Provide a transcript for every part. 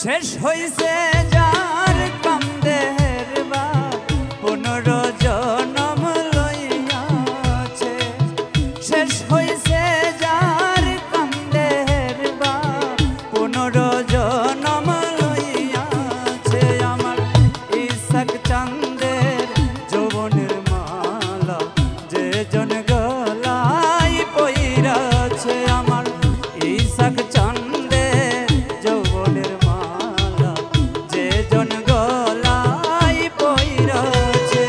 শেষ হইছে যার কান্দের বাপ 15 জনম লইয়াছে। শেষ হইছে যার কান্দের বাপ 15 জনম লইয়াছে। আমার ইসাক চাঁদের যৌবনের মালা যে জন গলায় পইরাছে। আমার ইসাক চাঁদের যৌবনের মালা যে জন গলায় পইরাছে।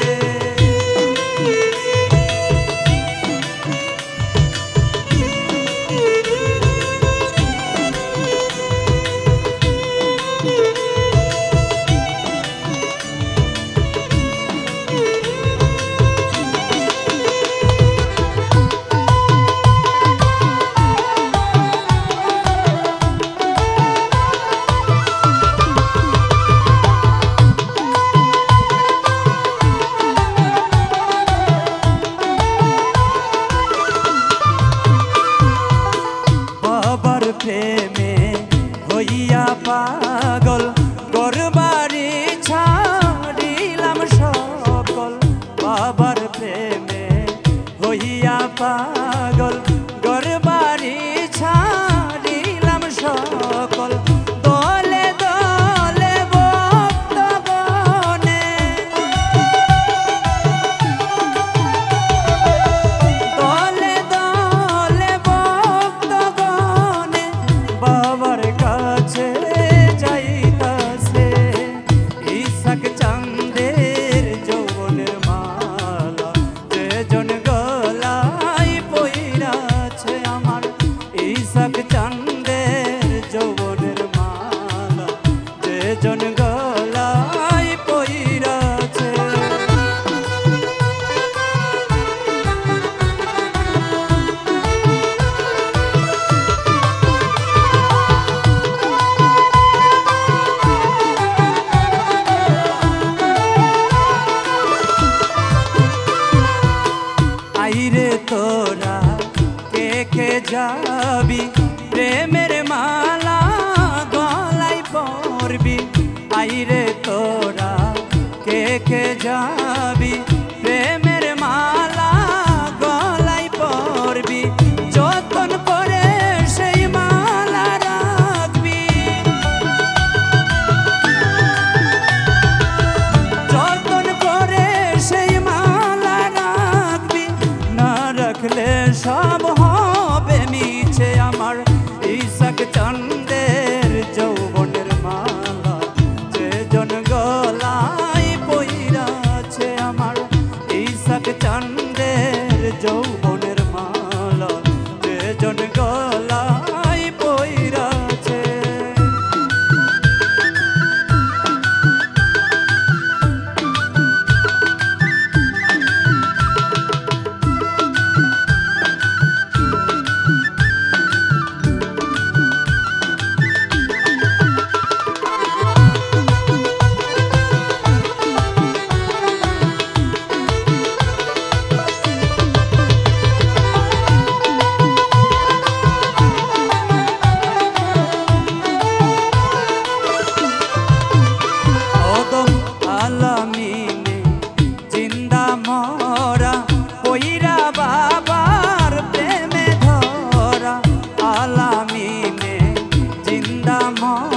প্রেমে হইয়া পাগল ঘরবাড়ি ছাড়িলাম সকল। বাবার প্রেমে হইয়া পাগল ঘরবাড়ি ছাড়িলাম সকল। দলে দলে ভক্তগণে দলে দলে ভক্তগণে বাবার কাছে যাইতাছে। ইসাক চাঁদের যৌবনের মালা যে জন গলায় পইরাছে। আমার ইসাক চাঁদের যৌবনের মালা যে জন গলায় পইরাছে। আইরে তোরা কে কে যাবি প্রেমের মালা গলায় পরবি। আইরে তোরা কে কে যাবি প্রেমের মালা গলায় পরবি। যতন করে সেই মালা রাখবি, যতন করে সেই মালা রাখবি। না রাখলে সব হবে মিছে। আমার ইসাক চাঁদের যৌবনের মালা যে জন গলায় পইরাছে। আমার ইসাক চাঁদের যৌবনের মালা যে জন গলায় পইরাছে। আলামিনে জিন্দা মরা পইরা বাবার প্রেমে ধরা। আলামিনে জিন্দা মরা